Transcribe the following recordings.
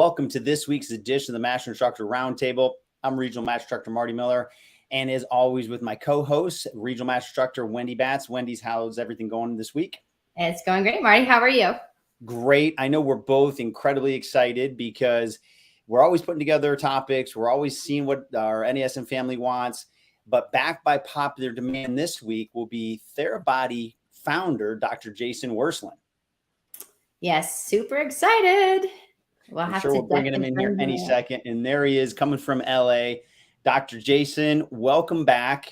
welcome to this week's edition of the Master Instructor Roundtable. I'm Regional Master Instructor Marty Miller, and as always with my co-host, Regional Master Instructor Wendy Batts. Wendy's, how's everything going this week? It's going great, Marty. How are you? Great. I know we're both incredibly excited because we're always putting together topics. We're always seeing what our NASM family wants, but backed by popular demand this week will be Therabody Founder, Dr. Jason Wersland. Yes, super excited. We're bringing him in here any second. And there he is coming from LA. Dr. Jason, welcome back.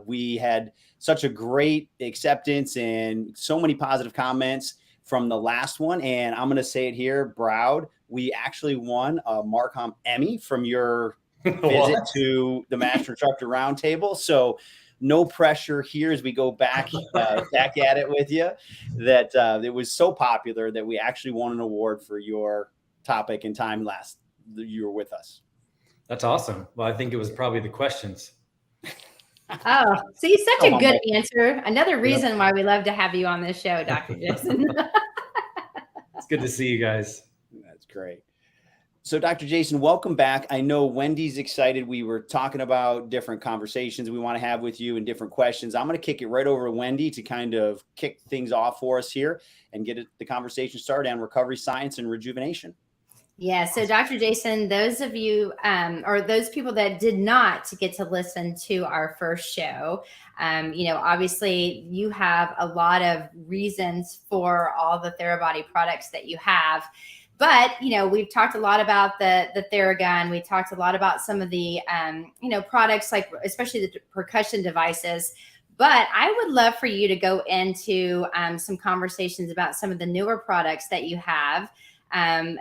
We had such a great acceptance and so many positive comments from the last one. And I'm going to say it here, proud. We actually won a Marcom Emmy from your visit to the Master Instructor Roundtable. So no pressure here as we go back at it with you, that it was so popular that we actually won an award for your topic and time last you were with us. That's awesome. Well, I think it was probably the questions. Oh, see, such a good answer. Another reason why we love to have you on this show, Dr. Jason. It's good to see you guys. That's great. So Dr. Jason, welcome back. I know Wendy's excited. We were talking about different conversations we want to have with you and different questions. I'm going to kick it right over to Wendy to kind of kick things off for us here and get the conversation started on recovery science and rejuvenation. Yeah. So Dr. Jason, those of you or those people that did not get to listen to our first show, obviously you have a lot of reasons for all the Therabody products that you have. But, we've talked a lot about the Theragun. We talked a lot about some of the, products like especially the percussion devices. But I would love for you to go into some conversations about some of the newer products that you have.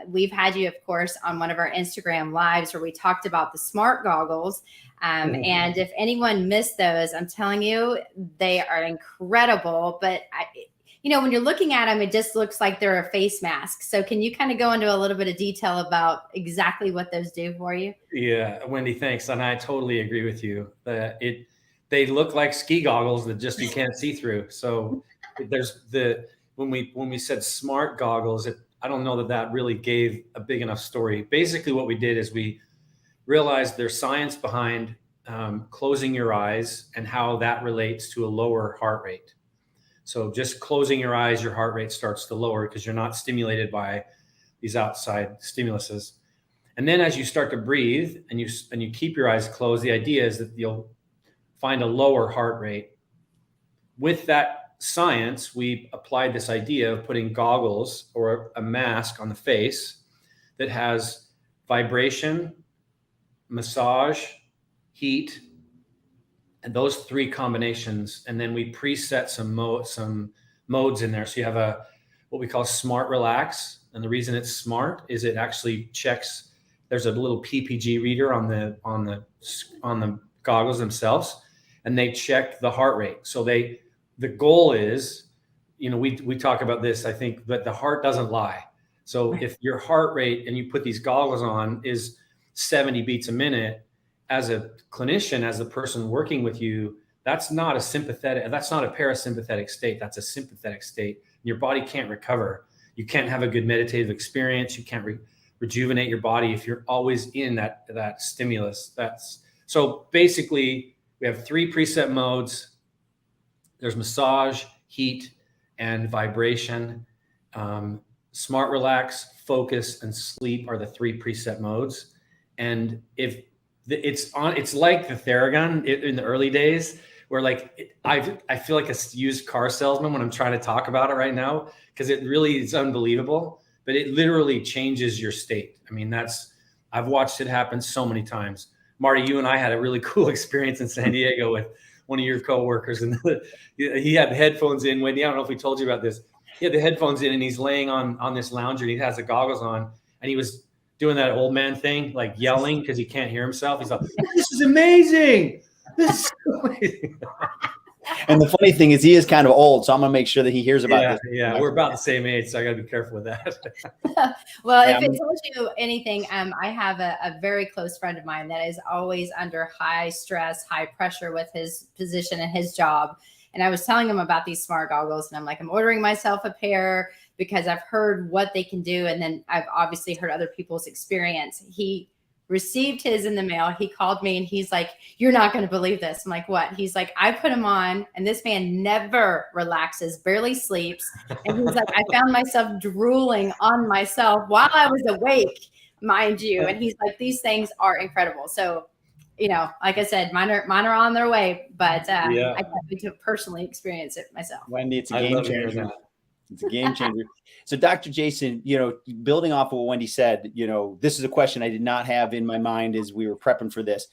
We've had you, of course, on one of our Instagram lives where we talked about the smart goggles. And if anyone missed those, I'm telling you, they are incredible. But when you're looking at them, it just looks like they're a face mask. So can you kind of go into a little bit of detail about exactly what those do for you? Yeah, Wendy, thanks. And I totally agree with you. They look like ski goggles that just you can't see through. So there's when we said smart goggles, I don't know that really gave a big enough story. Basically, what we did is we realized there's science behind closing your eyes and how that relates to a lower heart rate. So just closing your eyes, your heart rate starts to lower because you're not stimulated by these outside stimuluses. And then as you start to breathe and you keep your eyes closed, the idea is that you'll find a lower heart rate. With that science, we applied this idea of putting goggles or a mask on the face that has vibration, massage, heat, and those three combinations. And then we preset some modes in there. So you have what we call smart relax. And the reason it's smart is it actually checks. There's a little PPG reader on the goggles themselves, and they check the heart rate. So the goal is, we talk about this, I think, but the heart doesn't lie. So if your heart rate, and you put these goggles on, is 70 beats a minute, as a clinician, as the person working with you, that's not a parasympathetic state. That's a sympathetic state. Your body can't recover. You can't have a good meditative experience. You can't rejuvenate your body if you're always in that stimulus. So basically, we have 3 preset modes. There's massage, heat, and vibration. Smart relax, focus, and sleep are the 3 preset modes. And if it's like the Theragun in the early days, where I feel like a used car salesman when I'm trying to talk about it right now, because it really is unbelievable. But it literally changes your state. I mean, I've watched it happen so many times. Marty, you and I had a really cool experience in San Diego with one of your coworkers, and he had the headphones in. Wendy, I don't know if we told you about this. He had the headphones in, and he's laying on this lounger, and he has the goggles on, and he was doing that old man thing, like yelling because he can't hear himself. He's like, "This is amazing! This is so amazing!" And the funny thing is, he is kind of old, so I'm gonna make sure that he hears about this. Yeah, we're about the same age, so I got to be careful with that. Well, if it tells you anything, I have a very close friend of mine that is always under high stress, high pressure with his position and his job. And I was telling him about these smart goggles, and I'm like, I'm ordering myself a pair. because I've heard what they can do. And then I've obviously heard other people's experience. He received his in the mail. He called me and he's like, "You're not going to believe this." I'm like, "What?" He's like, "I put him on and this man never relaxes, barely sleeps." And he's like, "I found myself drooling on myself while I was awake, mind you." And he's like, "These things are incredible." So, like I said, mine are on their way, but I can't wait to personally experience it myself. Wendy, it's a game changer. It's a game changer. So Dr. Jason, building off of what Wendy said, this is a question I did not have in my mind as we were prepping for this.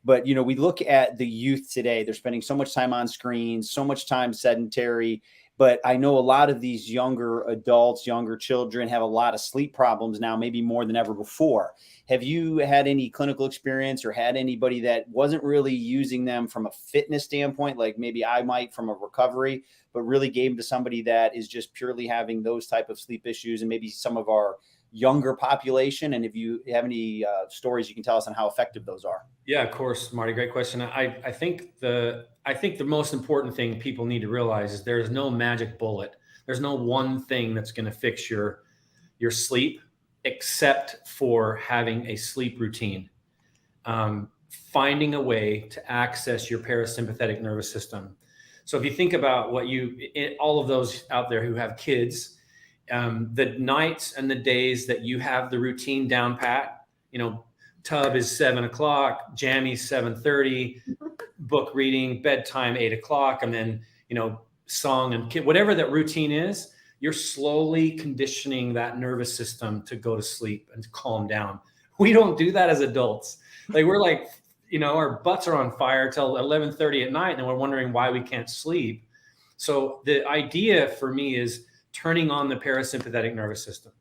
But, we look at the youth today. They're spending so much time on screens, so much time sedentary. But I know a lot of these younger adults, younger children have a lot of sleep problems now, maybe more than ever before. Have you had any clinical experience or had anybody that wasn't really using them from a fitness standpoint, like maybe I might from a recovery, but really gave them to somebody that is just purely having those type of sleep issues, and maybe some of our younger population? And if you have any stories you can tell us on how effective those are. Yeah, of course, Marty. Great question. I think the most important thing people need to realize is there is no magic bullet. There's no one thing that's going to fix your sleep, except for having a sleep routine. Finding a way to access your parasympathetic nervous system. So if you think about all of those out there who have kids, the nights and the days that you have the routine down pat, tub is 7:00, jammies 7:30, book reading, bedtime 8:00, and then, song and kid, whatever that routine is, you're slowly conditioning that nervous system to go to sleep and to calm down. We don't do that as adults. Like we're like, our butts are on fire till 11:30 at night, and we're wondering why we can't sleep. So the idea for me is turning on the parasympathetic nervous system.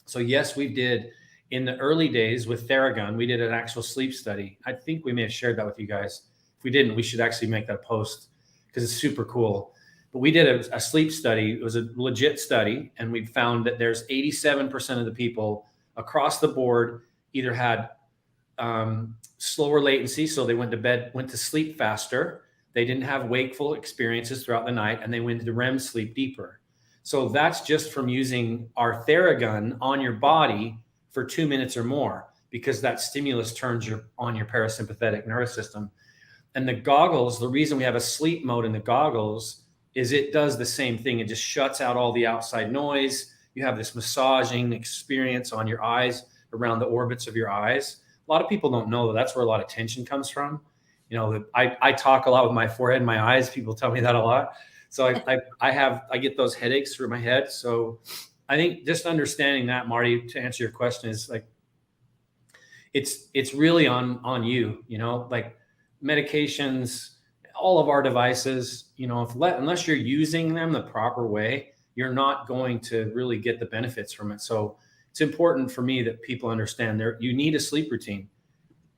So yes, we did in the early days with Theragun, we did an actual sleep study. I think we may have shared that with you guys. If we didn't, we should actually make that a post because it's super cool. But we did a sleep study. It was a legit study, and we found that there's 87% of the people across the board either had slower latency, so they went to sleep faster. They didn't have wakeful experiences throughout the night, and they went into REM sleep deeper. So that's just from using our Theragun on your body for 2 minutes or more, because that stimulus turns on your parasympathetic nervous system. And the goggles, the reason we have a sleep mode in the goggles is it does the same thing. It just shuts out all the outside noise. You have this massaging experience on your eyes, around the orbits of your eyes. A lot of people don't know that that's where a lot of tension comes from. I talk a lot with my forehead and my eyes. People tell me that a lot. So I get those headaches through my head. So I think just understanding that, Marty, to answer your question, is like, it's really on you, like medications, all of our devices, unless you're using them the proper way, you're not going to really get the benefits from it. So it's important for me that people understand you need a sleep routine.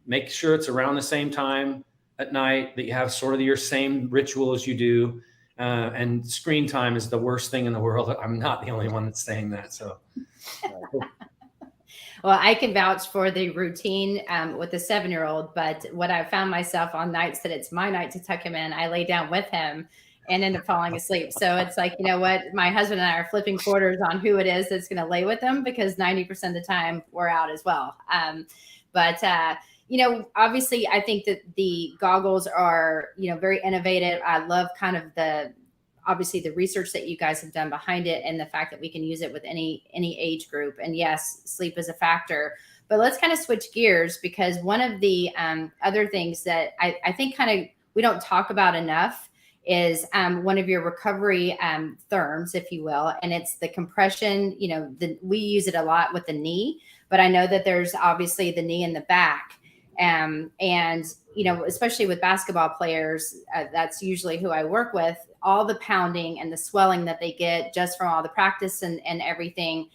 Make sure it's around the same time at night, that you have sort of your same ritual as you do. And screen time is the worst thing in the world. I'm not the only one that's saying that. So, well, I can vouch for the routine with the 7-year-old, but what I found myself on nights that it's my night to tuck him in, I lay down with him and end up falling asleep. So it's like, my husband and I are flipping quarters on who it is that's going to lay with them, because 90% of the time we're out as well. Obviously I think that the goggles are, very innovative. I love kind of obviously the research that you guys have done behind it, and the fact that we can use it with any age group. And yes, sleep is a factor, but let's kind of switch gears, because one of the other things that I think kind of we don't talk about enough is one of your recovery therms, if you will, and it's the compression. We use it a lot with the knee, but I know that there's obviously the knee and the back. And, especially with basketball players, that's usually who I work with, all the pounding and the swelling that they get just from all the practice and everything.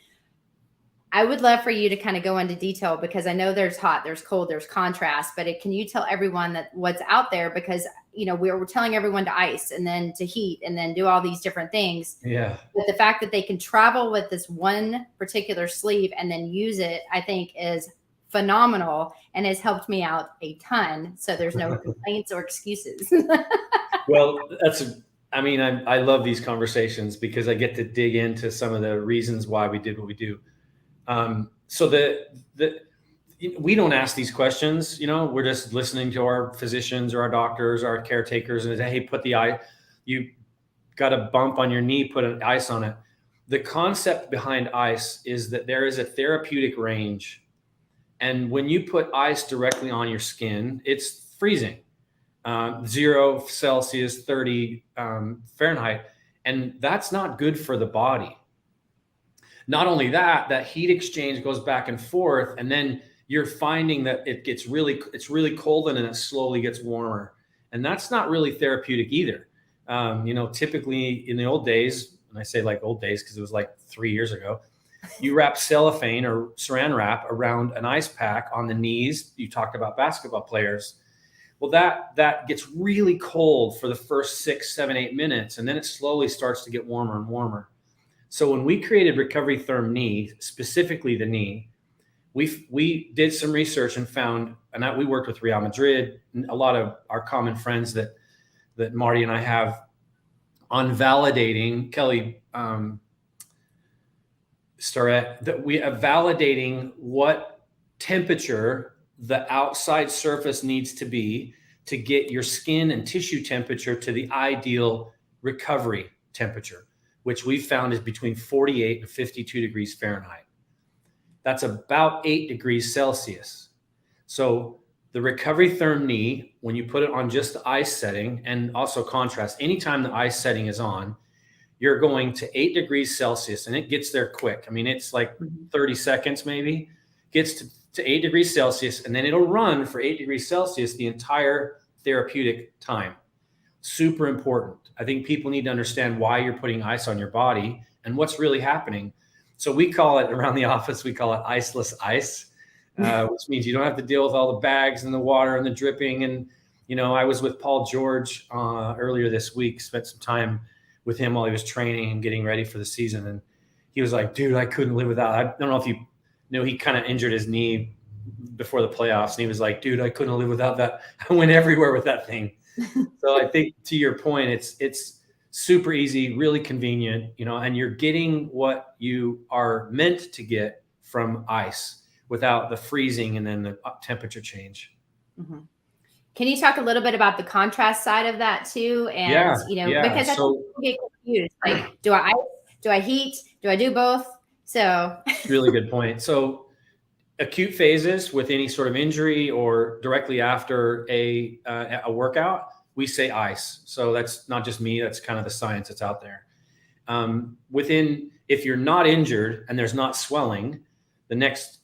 I would love for you to kind of go into detail, because I know there's hot, there's cold, there's contrast, but can you tell everyone that what's out there? Because, we're telling everyone to ice and then to heat and then do all these different things. Yeah. But the fact that they can travel with this one particular sleeve and then use it, I think is phenomenal and has helped me out a ton. So there's no complaints or excuses. Well, that's I mean, I love these conversations because I get to dig into some of the reasons why we did what we do. So we don't ask these questions, we're just listening to our physicians or our doctors, our caretakers, and say, hey, you got a bump on your knee, put an ice on it. The concept behind ice is that there is a therapeutic range. And when you put ice directly on your skin, it's freezing. 0 Celsius, 30 Fahrenheit. And that's not good for the body. Not only that heat exchange goes back and forth, and then you're finding that it's really cold and then it slowly gets warmer. And that's not really therapeutic either. Typically in the old days, and I say like old days because it was like 3 years ago, you wrap cellophane or saran wrap around an ice pack on the knees. You talked about basketball players. Well, that gets really cold for the first 6, 7, 8 minutes, and then it slowly starts to get warmer and warmer. So when we created Recovery Therm Knee, specifically the knee, we did some research and found, and we worked with Real Madrid, and a lot of our common friends that Marty and I have, on validating, Kelly Starrett, that we are validating what temperature the outside surface needs to be to get your skin and tissue temperature to the ideal recovery temperature, which we found is between 48 and 52 degrees Fahrenheit. That's about 8 degrees Celsius. So the Recovery Therm Knee, when you put it on just the ice setting, and also contrast, anytime the ice setting is on, you're going to 8 degrees Celsius, and it gets there quick. I mean, it's like 30 seconds maybe, gets to 8 degrees Celsius, and then it'll run for 8 degrees Celsius the entire therapeutic time. Super important. I think people need to understand why you're putting ice on your body and what's really happening. So we call it, around the office, we call it iceless ice, which means you don't have to deal with all the bags and the water and the dripping. And, I was with Paul George earlier this week, spent some time with him while he was training and getting ready for the season. And he was like, dude, I couldn't live without, I don't know if you know, he kind of injured his knee before the playoffs. And he was like, dude, I couldn't live without that. I went everywhere with that thing. So I think, to your point, it's super easy, really convenient, and you're getting what you are meant to get from ice without the freezing and then the temperature change. Mm-hmm. Can you talk a little bit about the contrast side of that too? And, because I think people get confused. Like, do I heat? Do I do both? So really good point. So acute phases with any sort of injury or directly after a workout, we say ice. So that's not just me, that's kind of the science that's out there. If you're not injured and there's not swelling, the next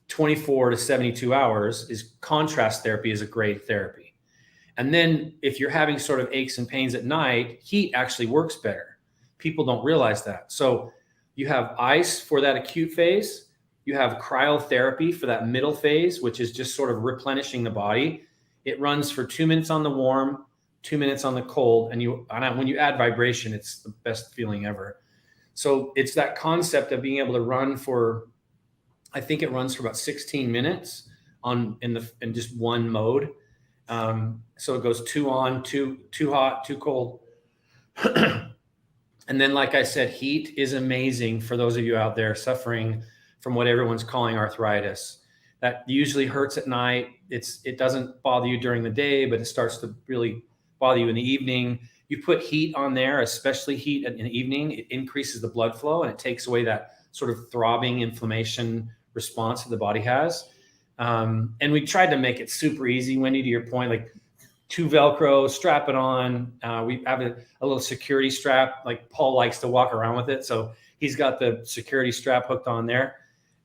24 to 72 hours is contrast therapy, is a great therapy. And then if you're having sort of aches and pains at night, heat actually works better. People don't realize that. So you have ice for that acute phase. You have cryotherapy for that middle phase, which is just sort of replenishing the body. It runs for 2 minutes on the warm, 2 minutes on the cold. And when you add vibration, it's the best feeling ever. So it's that concept of being able to run for, I think it runs for about 16 minutes in just one mode. So it goes 2 on, 2 hot, 2 cold. And then, like I said, heat is amazing for those of you out there suffering from what everyone's calling arthritis. That usually hurts at night. It doesn't bother you during the day, but it starts to really bother you in the evening. You put heat on there, especially heat in the evening, it increases the blood flow and it takes away that sort of throbbing inflammation response that the body has. And we tried to make it super easy, Wendy, to your point, like 2 Velcro, strap it on. We have a little security strap, like Paul likes to walk around with it. So he's got the security strap hooked on there.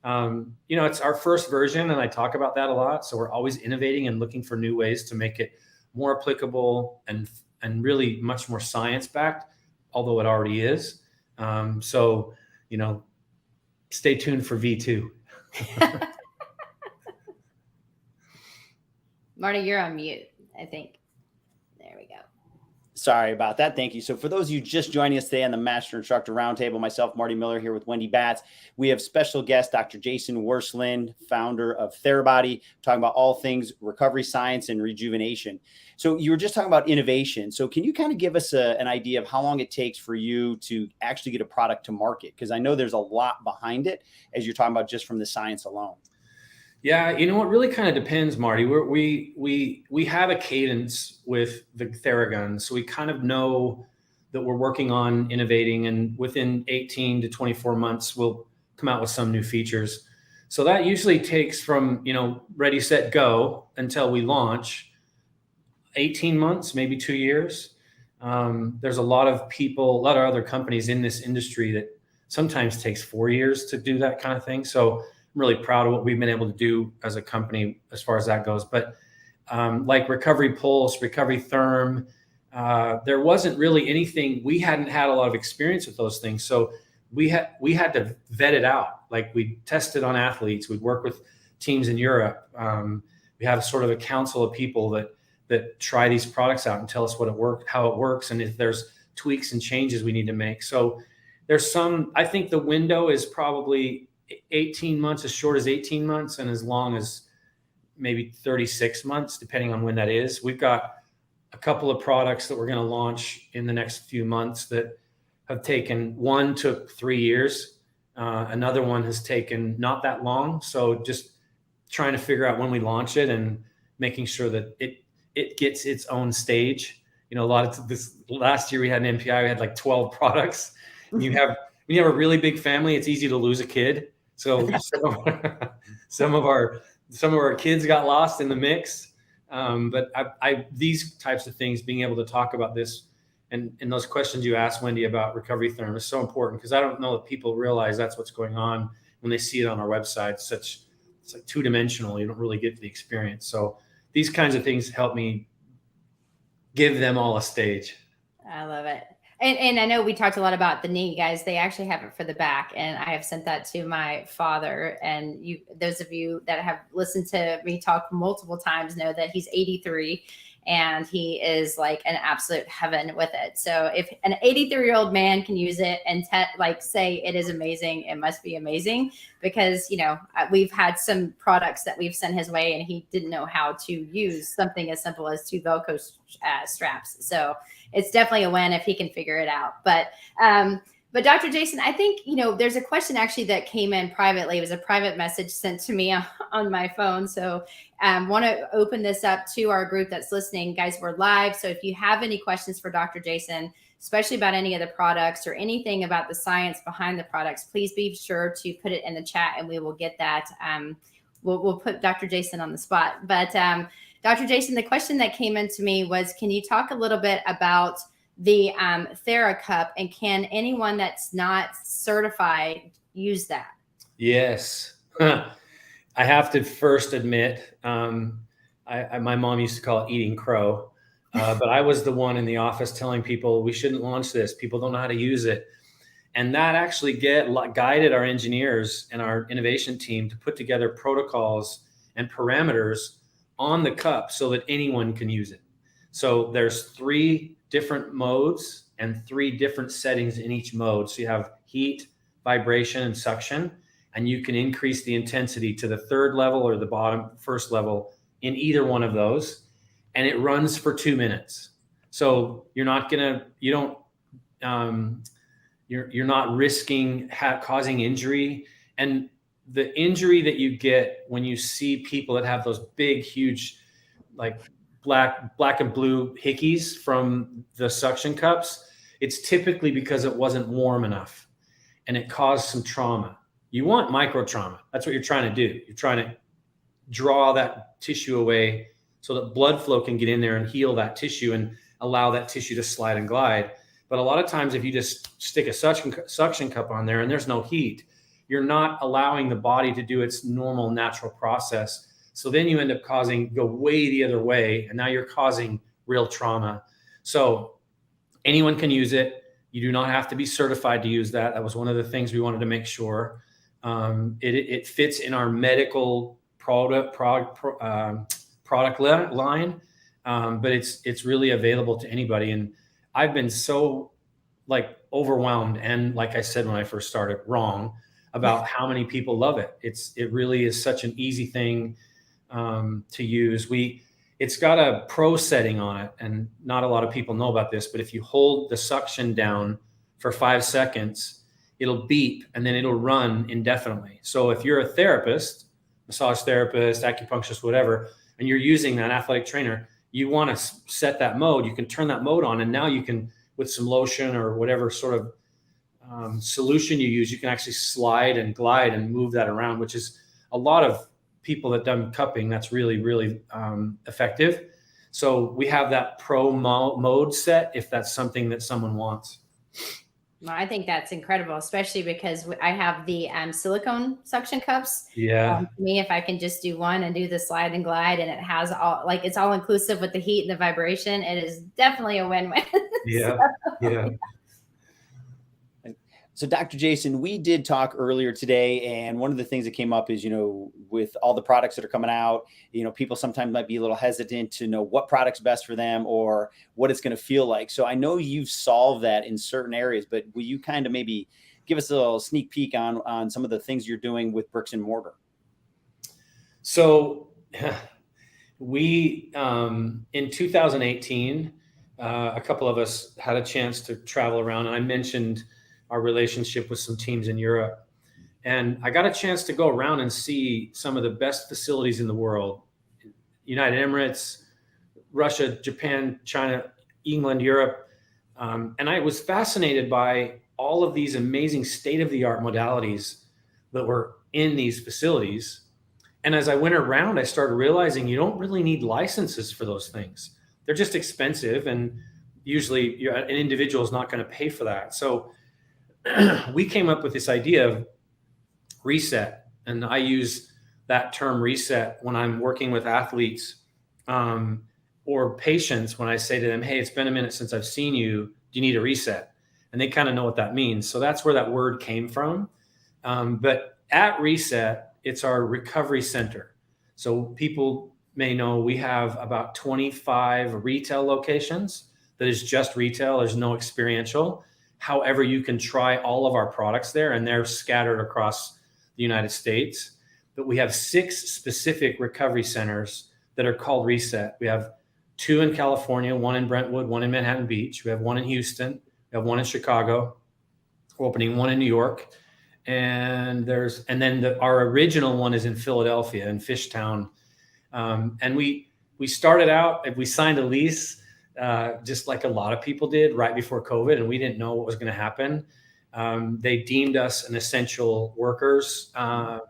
It's our first version, and I talk about that a lot. So we're always innovating and looking for new ways to make it more applicable and really much more science-backed, although it already is. Stay tuned for V2. Marty, you're on mute, I think. There we go. Sorry about that. Thank you. So for those of you just joining us today on the Master Instructor Roundtable, myself, Marty Miller, here with Wendy Batts, we have special guest, Dr. Jason Wersland, founder of Therabody, talking about all things recovery science and rejuvenation. So you were just talking about innovation. So can you kind of give us an idea of how long it takes for you to actually get a product to market? Because I know there's a lot behind it, as you're talking about just from the science alone. Yeah, you know, it really kind of depends, Marty. We have a cadence with the Theragun, so we kind of know that we're working on innovating, and within 18 to 24 months, we'll come out with some new features. So that usually takes from, you know, ready, set, go until we launch 18 months, maybe 2 years. There's a lot of people, a lot of other companies in this industry that sometimes takes 4 years to do that kind of thing. So I'm really proud of what we've been able to do as a company as far as that goes. But like Recovery Pulse, Recovery Therm, there wasn't really anything. We hadn't had a lot of experience with those things. So we had to vet it out. Like we tested on athletes. We'd work with teams in Europe. We have sort of a council of people that try these products out and tell us how it works, and if there's tweaks and changes we need to make. So there's some, I think the window is probably 18 months, as short as 18 months, and as long as maybe 36 months, depending on when that is. We've got a couple of products that we're going to launch in the next few months that have taken, one took 3 years. Another one has taken not that long. So just trying to figure out when we launch it and making sure that it gets its own stage. You know, a lot of this last year we had an MPI, we had like 12 products. When you have a really big family, it's easy to lose a kid. So some of our kids got lost in the mix. But these types of things, being able to talk about this and those questions you asked, Wendy, about Recovery Therm is so important, because I don't know that people realize that's what's going on when they see it on our website. It's like two-dimensional. You don't really get the experience. So these kinds of things help me give them all a stage. I love it. And I know we talked a lot about the knee, guys. They actually have it for the back, and I have sent that to my father. And those of you that have listened to me talk multiple times know that he's 83, and he is like an absolute heaven with it. So if an 83-year-old man can use it and say it is amazing, it must be amazing, because, you know, we've had some products that we've sent his way and he didn't know how to use something as simple as 2 Velcro straps. So it's definitely a win if he can figure it out. But Dr. Jason, I think, you know, there's a question actually that came in privately. It was a private message sent to me on my phone. So want to open this up to our group that's listening. Guys, we're live. So if you have any questions for Dr. Jason, especially about any of the products or anything about the science behind the products, please be sure to put it in the chat and we will get that. We'll put Dr. Jason on the spot. But Dr. Jason, the question that came into me was, can you talk a little bit about the TheraCup, and can anyone that's not certified use that? Yes. I have to first admit, my mom used to call it eating crow, but I was the one in the office telling people we shouldn't launch this. People don't know how to use it. And that actually guided our engineers and our innovation team to put together protocols and parameters on the cup so that anyone can use it. So there's 3 different modes and 3 different settings in each mode. So you have heat, vibration, and suction, and you can increase the intensity to the 3rd level or the bottom 1st level in either one of those. And it runs for 2 minutes. So you're not risking causing injury. And the injury that you get when you see people that have those big, huge, like black and blue hickeys from the suction cups, it's typically because it wasn't warm enough and it caused some trauma. You want micro trauma. That's what you're trying to do. You're trying to draw that tissue away so that blood flow can get in there and heal that tissue and allow that tissue to slide and glide. But a lot of times, if you just stick a suction cup on there and there's no heat, you're not allowing the body to do its normal natural process. So then you end up go way the other way, and now you're causing real trauma. So anyone can use it. You do not have to be certified to use that. That was one of the things we wanted to make sure. It fits in our medical product line, but it's really available to anybody. And I've been so like overwhelmed. And like I said, when I first started, wrong about how many people love it. It really is such an easy thing to use. It's got a pro setting on it, and not a lot of people know about this, but if you hold the suction down for 5 seconds, it'll beep and then it'll run indefinitely. So if you're a therapist, massage therapist, acupuncturist, whatever, and you're using that athletic trainer, you want to set that mode, you can turn that mode on, and now you can, with some lotion or whatever sort of solution you use, you can actually slide and glide and move that around, which is a lot of people that done cupping. That's really, really effective. So we have that pro mode set if that's something that someone wants. Well, I think that's incredible, especially because I have the silicone suction cups. Yeah. For me, if I can just do one and do the slide and glide, and it has it's all inclusive with the heat and the vibration, it is definitely a win-win. Yeah. Yeah. So Dr. Jason, we did talk earlier today, and one of the things that came up is, with all the products that are coming out, people sometimes might be a little hesitant to know what product's best for them or what it's going to feel like. So I know you've solved that in certain areas, but will you kind of maybe give us a little sneak peek on some of the things you're doing with bricks and mortar? So we, in 2018, a couple of us had a chance to travel around, and I mentioned our relationship with some teams in Europe. And I got a chance to go around and see some of the best facilities in the world: United Emirates, Russia, Japan, China, England, Europe. And I was fascinated by all of these amazing state-of-the-art modalities that were in these facilities. And as I went around, I started realizing you don't really need licenses for those things. They're just expensive, and usually an individual is not going to pay for that. So we came up with this idea of reset. And I use that term reset when I'm working with athletes or patients, when I say to them, hey, it's been a minute since I've seen you. Do you need a reset? And they kind of know what that means. So that's where that word came from. But at Reset, it's our recovery center. So people may know we have about 25 retail locations that is just retail. There's no experiential. However, you can try all of our products there, and they're scattered across the United States. But we have 6 specific recovery centers that are called Reset. We have 2 in California, 1 in Brentwood, 1 in Manhattan Beach. We have 1 in Houston. We have 1 in Chicago. We're opening 1 in New York. And our original one is in Philadelphia, in Fishtown. And we started out, we signed a lease, just like a lot of people did right before COVID, and we didn't know what was going to happen. They deemed us an essential workers. I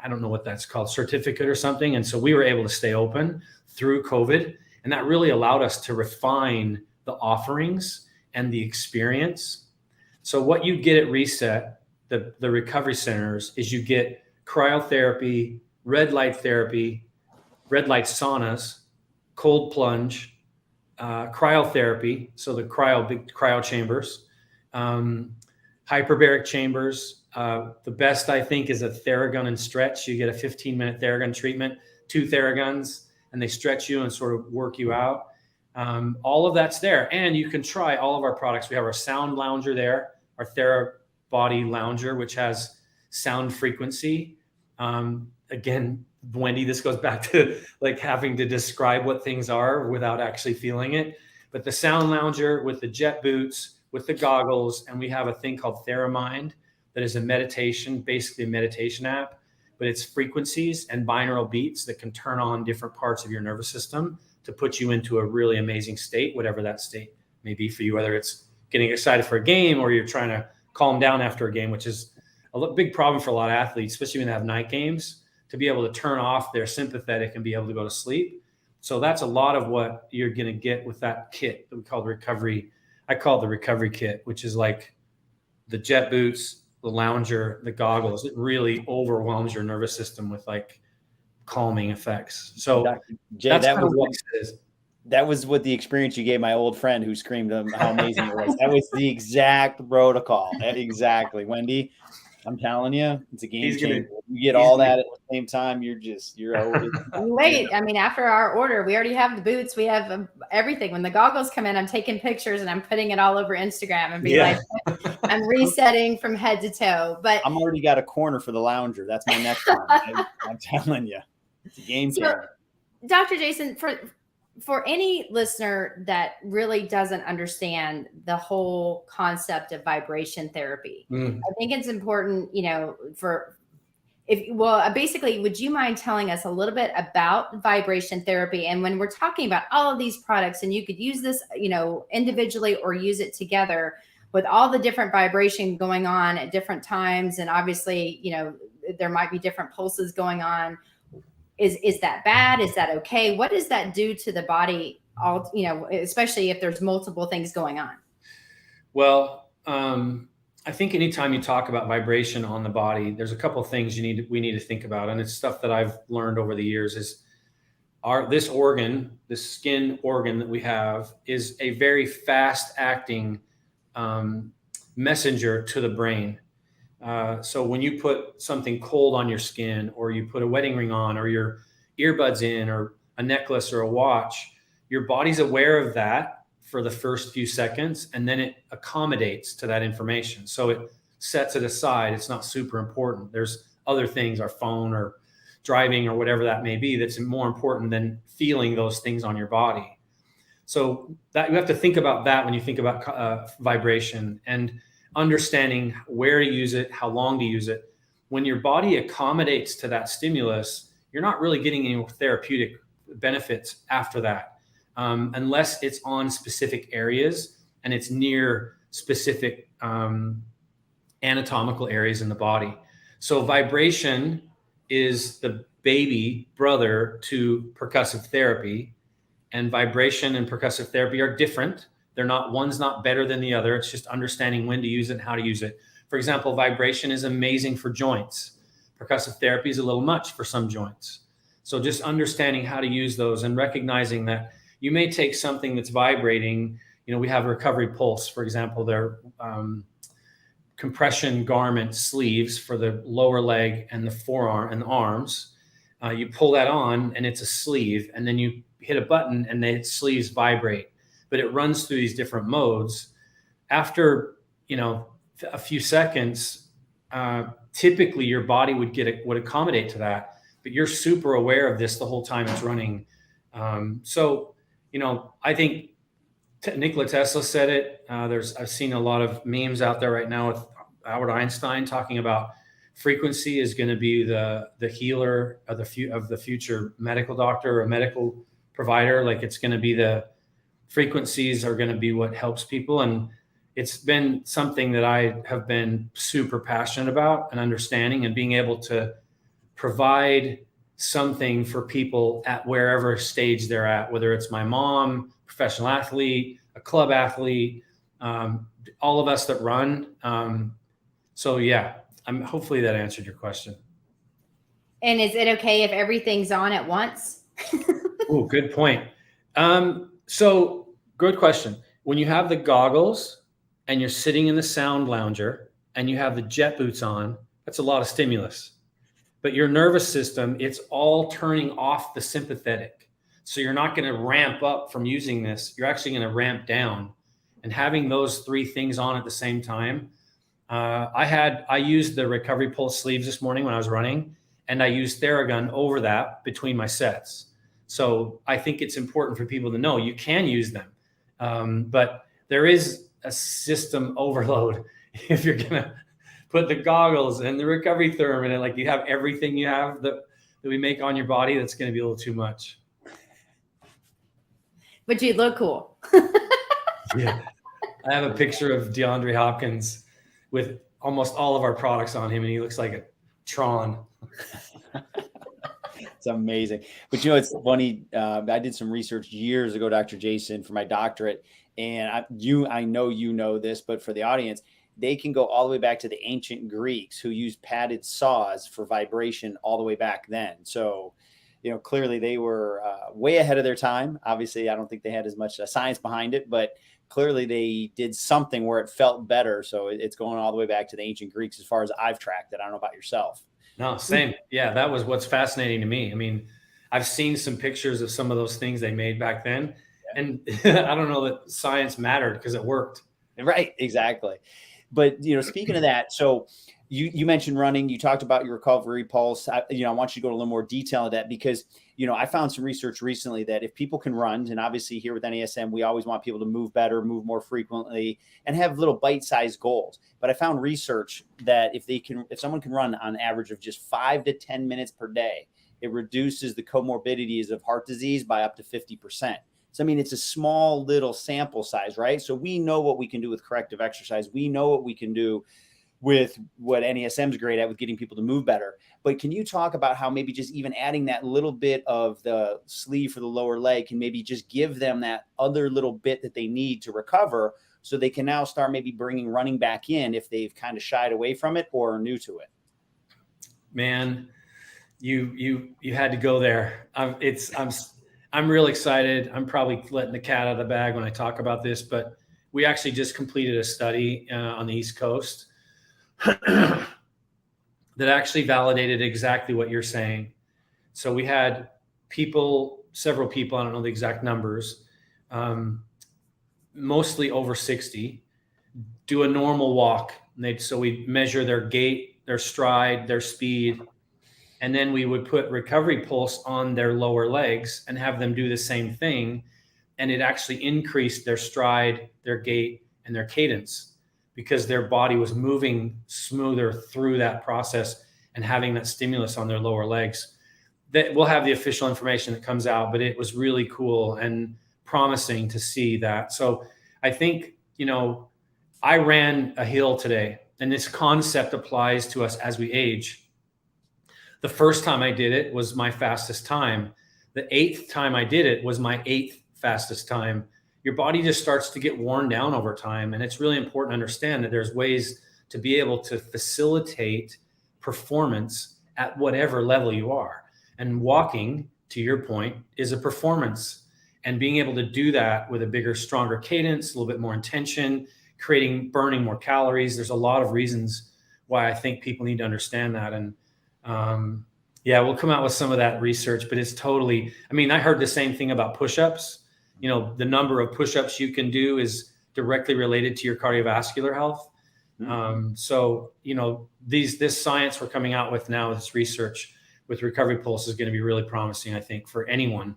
don't know what that's called, certificate or something. And so we were able to stay open through COVID. And that really allowed us to refine the offerings and the experience. So what you get at Reset, the recovery centers, is you get cryotherapy, red light therapy, red light saunas, cold plunge, cryotherapy, so the big cryo chambers, hyperbaric chambers. The best, I think, is a Theragun and stretch. You get a 15-minute Theragun treatment, 2 Theraguns, and they stretch you and sort of work you out. All of that's there, and you can try all of our products. We have our sound lounger there, our Therabody lounger, which has sound frequency. Again, Wendy, this goes back to like having to describe what things are without actually feeling it. But the sound lounger with the jet boots, with the goggles, and we have a thing called TheraMind that is basically a meditation app, but it's frequencies and binaural beats that can turn on different parts of your nervous system to put you into a really amazing state, whatever that state may be for you, whether it's getting excited for a game or you're trying to calm down after a game, which is a big problem for a lot of athletes, especially when they have night games, to be able to turn off their sympathetic and be able to go to sleep. So that's a lot of what you're going to get with that kit that we call the recovery. I call it the recovery kit, which is like the jet boots, the lounger, the goggles. It really overwhelms your nervous system with like calming effects. So Dr. Jay, that was what the experience you gave my old friend who screamed how amazing it was. That was the exact protocol. Exactly. Wendy? I'm telling you, it's a game He's changer. gonna- You get he's all gonna- that at the same time. You're over. Wait, I mean, after our order, we already have the boots. We have everything. When the goggles come in, I'm taking pictures and I'm putting it all over Instagram and be like, I'm resetting from head to toe. But I'm already got a corner for the lounger. That's my next one. I'm telling you, it's a game changer. So, Dr. Jason, for any listener that really doesn't understand the whole concept of vibration therapy, I think it's important, basically, would you mind telling us a little bit about vibration therapy? And when we're talking about all of these products, and you could use this, individually or use it together with all the different vibration going on at different times. And obviously, there might be different pulses going on. Is that bad? Is that okay? What does that do to the body? Especially if there's multiple things going on. Well, I think anytime you talk about vibration on the body, there's a couple of things we need to think about. And it's stuff that I've learned over the years is this skin organ that we have is a very fast acting messenger to the brain. So when you put something cold on your skin, or you put a wedding ring on, or your earbuds in, or a necklace or a watch, your body's aware of that for the first few seconds, and then it accommodates to that information. So it sets it aside. It's not super important. There's other things, our phone or driving or whatever that may be, that's more important than feeling those things on your body. So that you have to think about that when you think about vibration, and understanding where to use it, how long to use it. When your body accommodates to that stimulus, you're not really getting any therapeutic benefits after that. Unless it's on specific areas and it's near specific anatomical areas in the body. So vibration is the baby brother to percussive therapy, and vibration and percussive therapy are different. One's not better than the other. It's just understanding when to use it and how to use it. For example, vibration is amazing for joints. Percussive therapy is a little much for some joints. So just understanding how to use those and recognizing that you may take something that's vibrating. We have a recovery pulse, for example. They're compression garment sleeves for the lower leg and the forearm and the arms. You pull that on and it's a sleeve, and then you hit a button and the sleeves vibrate, but it runs through these different modes. After, a few seconds, typically your body would accommodate to that, but you're super aware of this the whole time it's running. I think Nikola Tesla said it. I've seen a lot of memes out there right now with Albert Einstein talking about frequency is going to be the healer of the future medical doctor or medical provider. Like, it's going to be the frequencies are going to be what helps people. And it's been something that I have been super passionate about and understanding, and being able to provide something for people at wherever stage they're at, whether it's my mom, professional athlete, a club athlete, all of us that run. Hopefully that answered your question. And is it okay if everything's on at once? Oh, good point. So good question. When you have the goggles and you're sitting in the sound lounger and you have the jet boots on, that's a lot of stimulus. But your nervous system, it's all turning off the sympathetic. So you're not going to ramp up from using this. You're actually going to ramp down. And having those three things on at the same time. I used the recovery pulse sleeves this morning when I was running, and I used Theragun over that between my sets. So I think it's important for people to know you can use them. But there is a system overload if you're going to put the goggles and the recovery therm in it. Like, you have everything you have that we make on your body. That's going to be a little too much. But you look cool. Yeah. I have a picture of DeAndre Hopkins with almost all of our products on him, and he looks like a Tron. It's amazing. But it's funny. I did some research years ago, Dr. Jason, for my doctorate. And I know you know this, but for the audience, they can go all the way back to the ancient Greeks who used padded saws for vibration all the way back then. So clearly they were way ahead of their time. Obviously, I don't think they had as much science behind it, but clearly they did something where it felt better. So it's going all the way back to the ancient Greeks as far as I've tracked it. I don't know about yourself. No, same. Yeah, that was what's fascinating to me. I mean, I've seen some pictures of some of those things they made back then, and I don't know that science mattered because it worked. Right, exactly. But speaking of that, so you mentioned running. You talked about your recovery pulse. I want you to go to a little more detail of that because I found some research recently that if people can run, and obviously here with NASM, we always want people to move better, move more frequently, and have little bite-sized goals. But I found research that if someone can run on average of just 5 to 10 minutes per day, it reduces the comorbidities of heart disease by up to 50%. So, I mean, it's a small little sample size, right? So we know what we can do with corrective exercise. We know what we can do with what NASM is great at with getting people to move better. But can you talk about how maybe just even adding that little bit of the sleeve for the lower leg can maybe just give them that other little bit that they need to recover so they can now start maybe bringing running back in if they've kind of shied away from it or are new to it? Man, you had to go there. I'm real excited. I'm probably letting the cat out of the bag when I talk about this, but we actually just completed a study on the East Coast that actually validated exactly what you're saying. So we had several people, I don't know the exact numbers, mostly over 60, do a normal walk. So we measure their gait, their stride, their speed, and then we would put recovery pulse on their lower legs and have them do the same thing. And it actually increased their stride, their gait, and their cadence because their body was moving smoother through that process and having that stimulus on their lower legs. That we'll have the official information that comes out, but it was really cool and promising to see that. So I think, I ran a hill today, and this concept applies to us as we age. The first time I did it was my fastest time. The 8th time I did it was my 8th fastest time. Your body just starts to get worn down over time. And it's really important to understand that there's ways to be able to facilitate performance at whatever level you are. And walking, to your point, is a performance. And being able to do that with a bigger, stronger cadence, a little bit more intention, burning more calories. There's a lot of reasons why I think people need to understand that. And we'll come out with some of that research, but it's totally, I heard the same thing about push-ups. The number of push-ups you can do is directly related to your cardiovascular health. So, this science we're coming out with now, this research with recovery pulse is going to be really promising, I think, for anyone.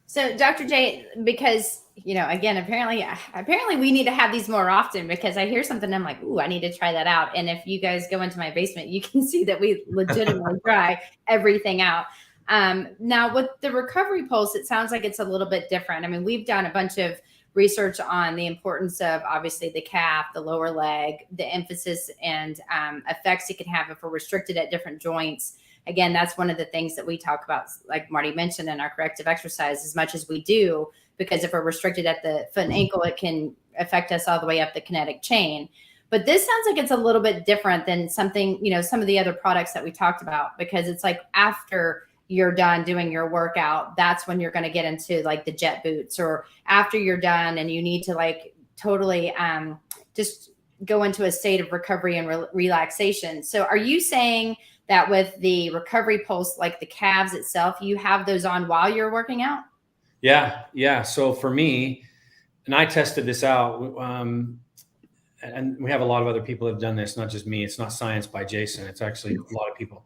So Dr. J, because, again, apparently we need to have these more often because I hear something, I'm like, ooh, I need to try that out. And if you guys go into my basement, you can see that we legitimately try everything out. Now with the recovery pulse, it sounds like it's a little bit different. We've done a bunch of research on the importance of obviously the calf, the lower leg, the emphasis and effects it can have if we're restricted at different joints. Again, that's one of the things that we talk about, like Marty mentioned, in our corrective exercise as much as we do, because if we're restricted at the foot and ankle, it can affect us all the way up the kinetic chain. But this sounds like it's a little bit different than something, some of the other products that we talked about, because it's like after you're done doing your workout, that's when you're going to get into like the jet boots, or after you're done and you need to like totally just go into a state of recovery and relaxation. So are you saying that with the recovery pulse, like the calves itself, you have those on while you're working out? Yeah. So for me, and I tested this out, and we have a lot of other people that have done this, not just me. It's not science by Jason. It's actually a lot of people.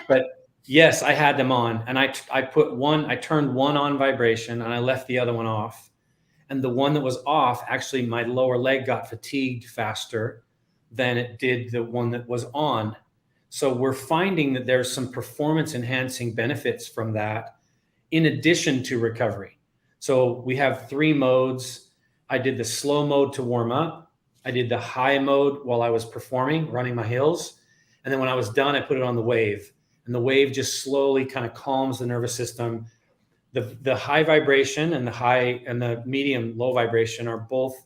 But yes, I had them on, and I turned one on vibration and I left the other one off. And the one that was off, actually my lower leg got fatigued faster than it did the one that was on. So we're finding that there's some performance enhancing benefits from that in addition to recovery. So we have 3 modes. I did the slow mode to warm up. I did the high mode while I was performing, running my hills. And then when I was done, I put it on the wave. And the wave just slowly kind of calms the nervous system. The high vibration and the medium low vibration are both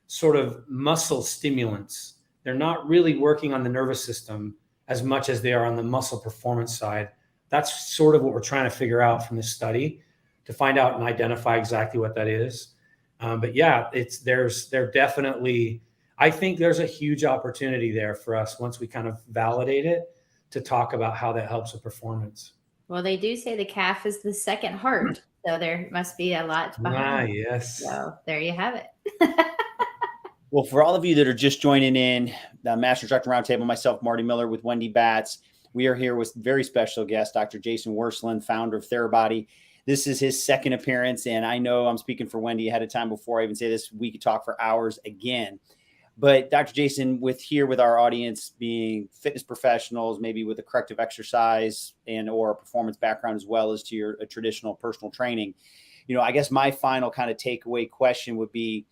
sort of muscle stimulants. They're not really working on the nervous system as much as they are on the muscle performance side. That's sort of what we're trying to figure out from this study, to find out and identify exactly what that is. But yeah, there definitely, I think there's a huge opportunity there for us once we kind of validate it, to talk about how that helps with performance. Well, they do say the calf is the second heart, so there must be a lot behind it. Yes. So there you have it. Well, for all of you that are just joining in, the Master Instructor Roundtable, myself, Marty Miller, with Wendy Batts, we are here with very special guest, Dr. Jason Wersland, founder of Therabody. This is his second appearance, and I know I'm speaking for Wendy ahead of time before I even say this. We could talk for hours again. But Dr. Jason, with our audience being fitness professionals, maybe with a corrective exercise and or a performance background, as well as to your traditional personal training, I guess my final kind of takeaway question would be,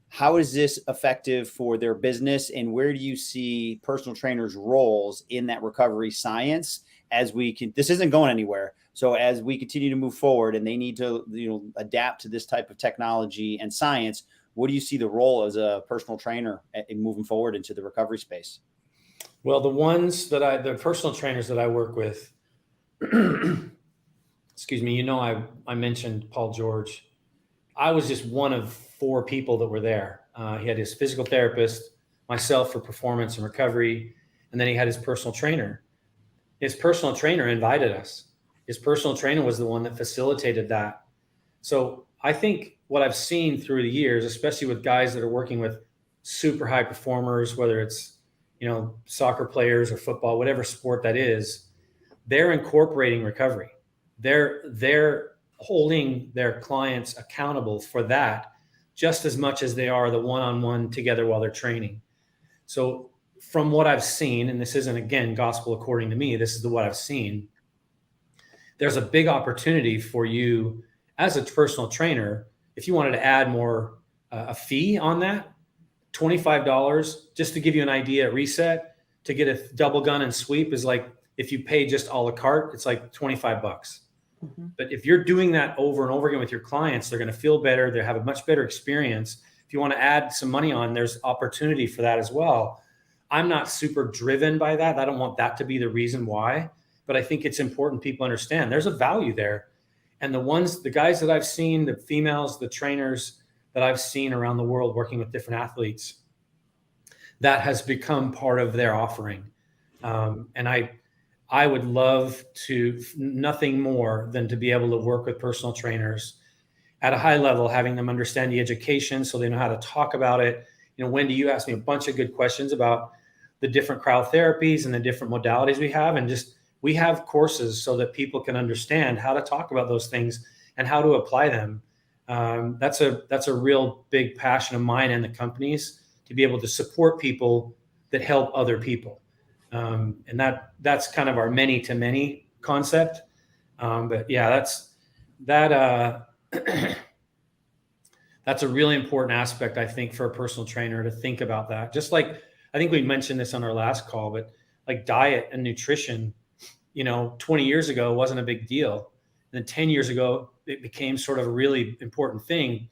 how is this effective for their business, and where do you see personal trainers' roles in that recovery science as this isn't going anywhere. So as we continue to move forward and they need to, adapt to this type of technology and science, what do you see the role as a personal trainer in moving forward into the recovery space? Well, the personal trainers that I work with, excuse me, I mentioned Paul George. I was just one of 4 people that were there. He had his physical therapist, myself for performance and recovery, and then he had his personal trainer. His personal trainer invited us. His personal trainer was the one that facilitated that. So I think what I've seen through the years, especially with guys that are working with super high performers, whether it's, soccer players or football, whatever sport that is, they're incorporating recovery. They're holding their clients accountable for that just as much as they are the one-on-one together while they're training. So from what I've seen, and this isn't, again, gospel according to me, this is what I've seen, there's a big opportunity for you as a personal trainer. If you wanted to add more, a fee on that, $25, just to give you an idea at reset, to get a double gun and sweep is like, if you pay just a la carte, it's like $25. Mm-hmm. But if you're doing that over and over again with your clients, they're going to feel better. They have a much better experience. If you want to add some money on, there's opportunity for that as well. I'm not super driven by that. I don't want that to be the reason why, but I think it's important people understand there's a value there. And the guys that I've seen, the females, the trainers that I've seen around the world working with different athletes, that has become part of their offering. And I would love nothing more than to be able to work with personal trainers at a high level, having them understand the education so they know how to talk about it. Wendy, you asked me a bunch of good questions about the different cryotherapies and the different modalities we have. And we have courses so that people can understand how to talk about those things and how to apply them. That's a real big passion of mine and the company's, to be able to support people that help other people. And that's kind of our many to many concept. But yeah, that's a really important aspect, I think, for a personal trainer to think about that. Just like, I think we mentioned this on our last call, but like diet and nutrition, 20 years ago wasn't a big deal. And then 10 years ago, it became sort of a really important thing.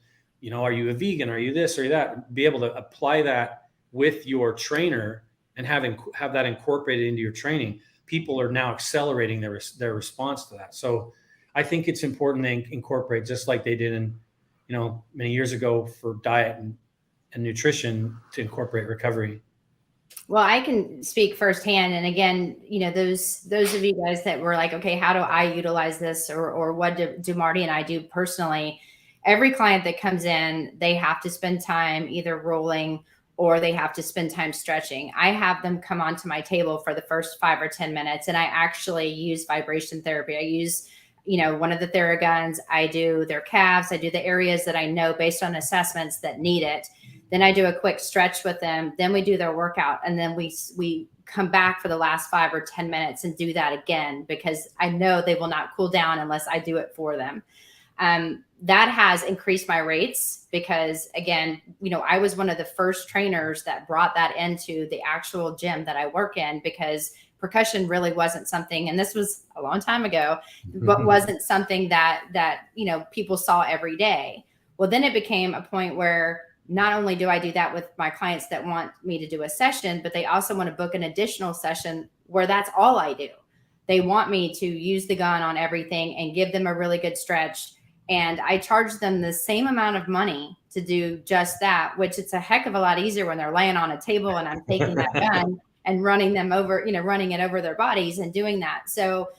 Are you a vegan? Are you this or that? Be able to apply that with your trainer and have that incorporated into your training. People are now accelerating their response to that. So I think it's important they incorporate, just like they did in, many years ago for diet and nutrition, to incorporate recovery. Well, I can speak firsthand. And again, those of you guys that were like, okay, how do I utilize this, or what do Marty and I do personally? Every client that comes in, they have to spend time either rolling or they have to spend time stretching. I have them come onto my table for the first 5 or 10 minutes. And I actually use vibration therapy. I use, one of the Thera guns. I do their calves. I do the areas that I know based on assessments that need it. Then I do a quick stretch with them. Then we do their workout. And then we come back for the last 5 or 10 minutes and do that again, because I know they will not cool down unless I do it for them. That has increased my rates because, again, I was one of the first trainers that brought that into the actual gym that I work in, because percussion really wasn't something, and this was a long time ago, but wasn't something that people saw every day. Well, then it became a point where not only do I do that with my clients that want me to do a session, but they also want to book an additional session where that's all I do. they want me to use the gun on everything and give them a really good stretch. And I charge them the same amount of money to do just that, which it's a heck of a lot easier when they're laying on a table and I'm taking that gun and running them over, running it over their bodies and doing that. So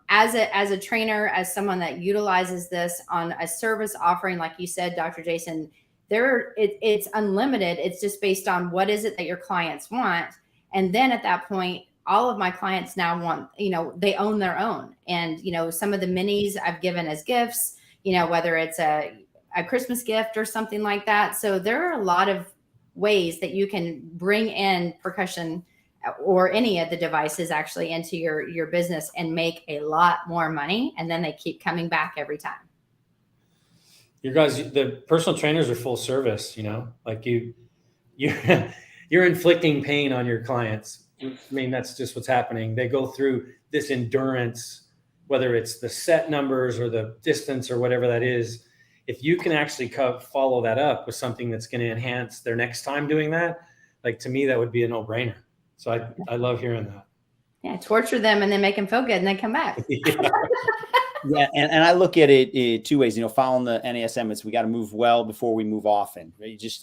as a trainer, as someone that utilizes this on a service offering, like you said, Dr. Jason, it's unlimited. It's just based on what is it that your clients want. And then at that point, all of my clients now want, they own their own. And, some of the minis I've given as gifts, whether it's a Christmas gift or something like that. So there are a lot of ways that you can bring in percussion or any of the devices actually into your business and make a lot more money. And then they keep coming back every time. You guys, the personal trainers are full service, like you're inflicting pain on your clients. I mean, that's just what's happening. They go through this endurance, whether it's the set numbers or the distance or whatever that is. If you can actually follow that up with something that's going to enhance their next time doing that, like to me, that would be a no-brainer. So I love hearing that. Yeah, torture them and then make them feel good and then come back. Yeah, and I look at it two ways. Following the NASM, it's we got to move well before we move often.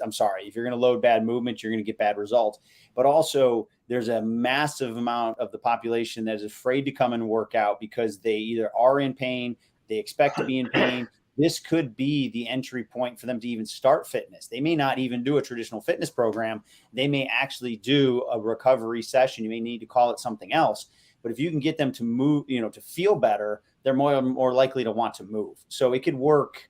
I'm sorry, if you're going to load bad movement, you're going to get bad results. But also, there's a massive amount of the population that is afraid to come and work out because they either are in pain, they expect to be in pain. This could be the entry point for them to even start fitness. They may not even do a traditional fitness program. They may actually do a recovery session. You may need to call it something else. But if you can get them to move, to feel better, they're more likely to want to move. So it could work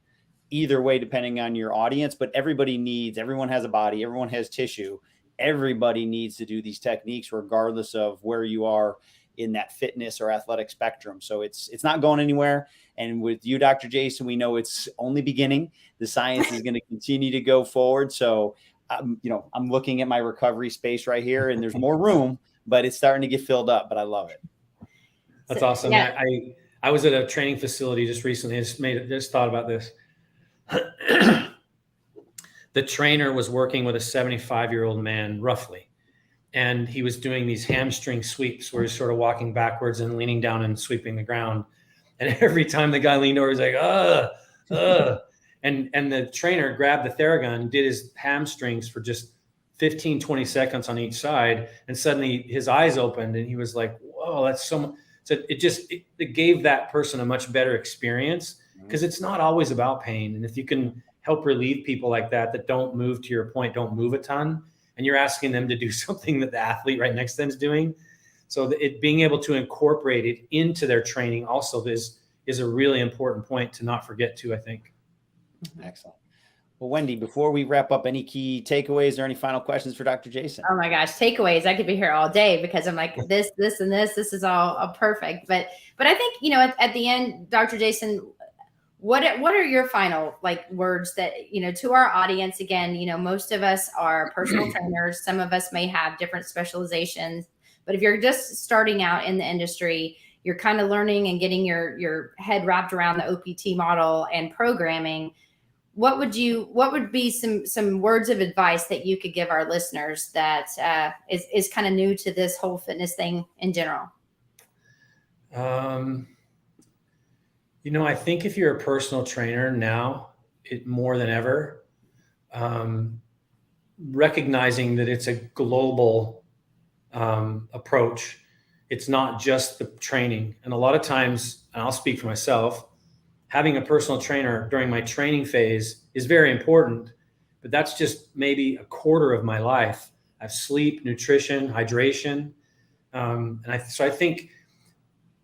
either way, depending on your audience, but everyone has a body, everyone has tissue. Everybody needs to do these techniques regardless of where you are in that fitness or athletic spectrum. So it's not going anywhere. And with you, Dr. Jason, we know it's only beginning. The science is going to continue to go forward. So, I'm looking at my recovery space right here and there's more room, but it's starting to get filled up, but I love it. That's awesome. Yeah. I was at a training facility just recently. Just thought about this. The trainer was working with a 75-year-old man, roughly. And he was doing these hamstring sweeps where he's sort of walking backwards and leaning down and sweeping the ground. And every time the guy leaned over, he's like, And the trainer grabbed the Thera gun, did his hamstrings for just 15, 20 seconds on each side. And suddenly his eyes opened and he was like, whoa, that's so much. So it gave that person a much better experience because it's not always about pain. And if you can help relieve people like that don't move, to your point, don't move a ton, and you're asking them to do something that the athlete right next to them is doing. So being able to incorporate it into their training also is a really important point to not forget too, I think. Excellent. Well, Wendy, before we wrap up, any key takeaways or any final questions for Dr. Jason? Oh my gosh, takeaways. I could be here all day because I'm like this, and this is all perfect. But I think, at the end, Dr. Jason, what are your final words that, to our audience? Again, most of us are personal trainers. Some of us may have different specializations, but if you're just starting out in the industry, you're kind of learning and getting your head wrapped around the OPT model and programming. What would be some words of advice that you could give our listeners that is kind of new to this whole fitness thing in general? I think if you're a personal trainer now, more than ever, recognizing that it's a global approach. It's not just the training. And a lot of times, and I'll speak for myself, having a personal trainer during my training phase is very important, but that's just maybe a quarter of my life. I have sleep, nutrition, hydration. So I think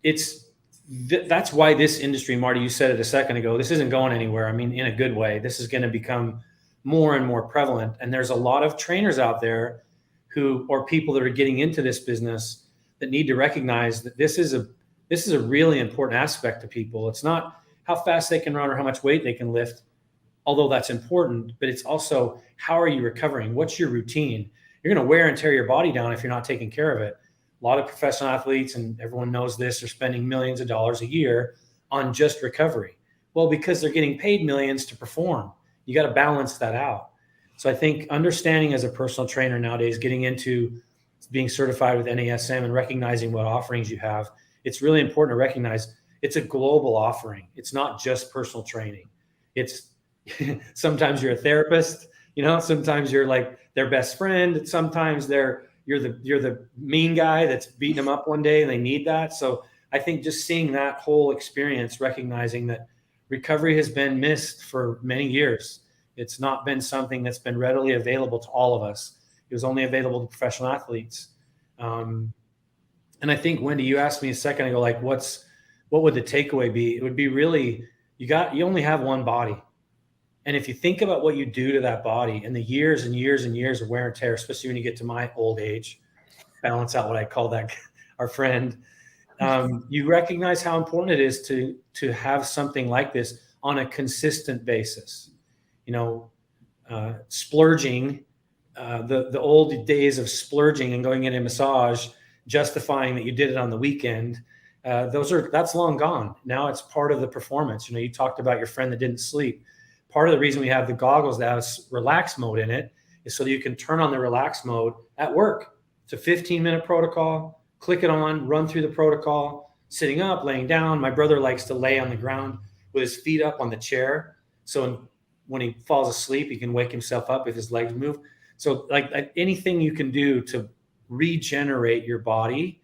that's why this industry, Marty, you said it a second ago, this isn't going anywhere. I mean, in a good way, this is going to become more and more prevalent. And there's a lot of trainers out there or people that are getting into this business that need to recognize that this is a really important aspect to people. It's not how fast they can run or how much weight they can lift, although that's important, but it's also how are you recovering? What's your routine? You're going to wear and tear your body down if you're not taking care of it. A lot of professional athletes, and everyone knows this, are spending millions of dollars a year on just recovery. Well, because they're getting paid millions to perform. You got to balance that out. So I think understanding as a personal trainer nowadays, getting into being certified with NASM and recognizing what offerings you have it's really important to recognize it's a global offering. It's not just personal training. It's sometimes you're a therapist, sometimes you're like their best friend. Sometimes you're the mean guy that's beating them up one day and they need that. So I think just seeing that whole experience, recognizing that recovery has been missed for many years. It's not been something that's been readily available to all of us. It was only available to professional athletes. And I think, Wendy, you asked me a second ago, like, what would the takeaway be? It would be really, you only have one body. And if you think about what you do to that body and the years and years and years of wear and tear, especially when you get to my old age, balance out what I call that our friend, you recognize how important it is to have something like this on a consistent basis. Splurging, the old days of splurging and going in a massage, justifying that you did it on the weekend, that's long gone. Now it's part of the performance. You talked about your friend that didn't sleep. Part of the reason we have the goggles that have relax mode in it is so that you can turn on the relax mode at work. It's a 15-minute protocol. Click it on, run through the protocol, sitting up, laying down. My brother likes to lay on the ground with his feet up on the chair. So when he falls asleep, he can wake himself up if his legs move. So like anything you can do to regenerate your body.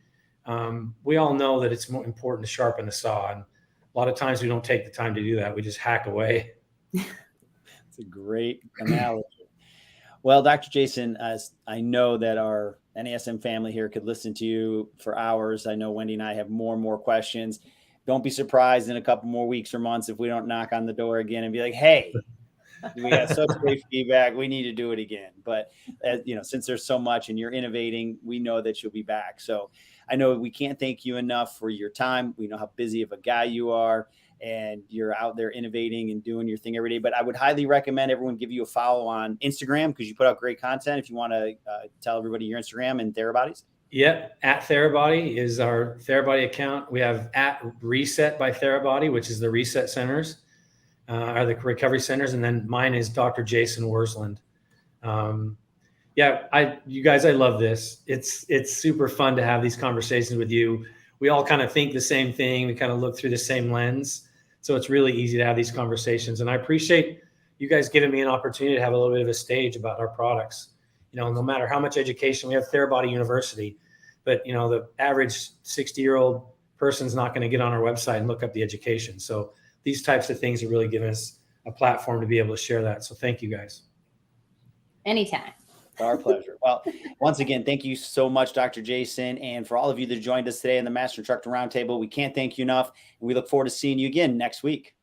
We all know that it's more important to sharpen the saw. And a lot of times we don't take the time to do that. We just hack away. It's a great analogy. Well, Dr. Jason, I know that our NASM family here could listen to you for hours. I know Wendy and I have more and more questions. Don't be surprised in a couple more weeks or months if we don't knock on the door again and be like, hey, we got such great feedback. We need to do it again. But since there's so much and you're innovating, we know that you'll be back. So I know we can't thank you enough for your time. We know how busy of a guy you are, and you're out there innovating and doing your thing every day. But I would highly recommend everyone give you a follow on Instagram because you put out great content. If you want to tell everybody your Instagram and Therabodies. Yep. At Therabody is our Therabody account. We have at Reset by Therabody, which is the reset centers, are the recovery centers. And then mine is Dr. Jason Wersland. You guys, I love this. It's super fun to have these conversations with you. We all kind of think the same thing. We kind of look through the same lens. So it's really easy to have these conversations. And I appreciate you guys giving me an opportunity to have a little bit of a stage about our products. No matter how much education, we have Therabody University, but the average 60-year-old person's not going to get on our website and look up the education. So these types of things are really giving us a platform to be able to share that. So thank you guys. Anytime. Our pleasure. Well, once again, thank you so much, Dr. Jason. And for all of you that joined us today in the Master Instructor Roundtable, we can't thank you enough. And we look forward to seeing you again next week.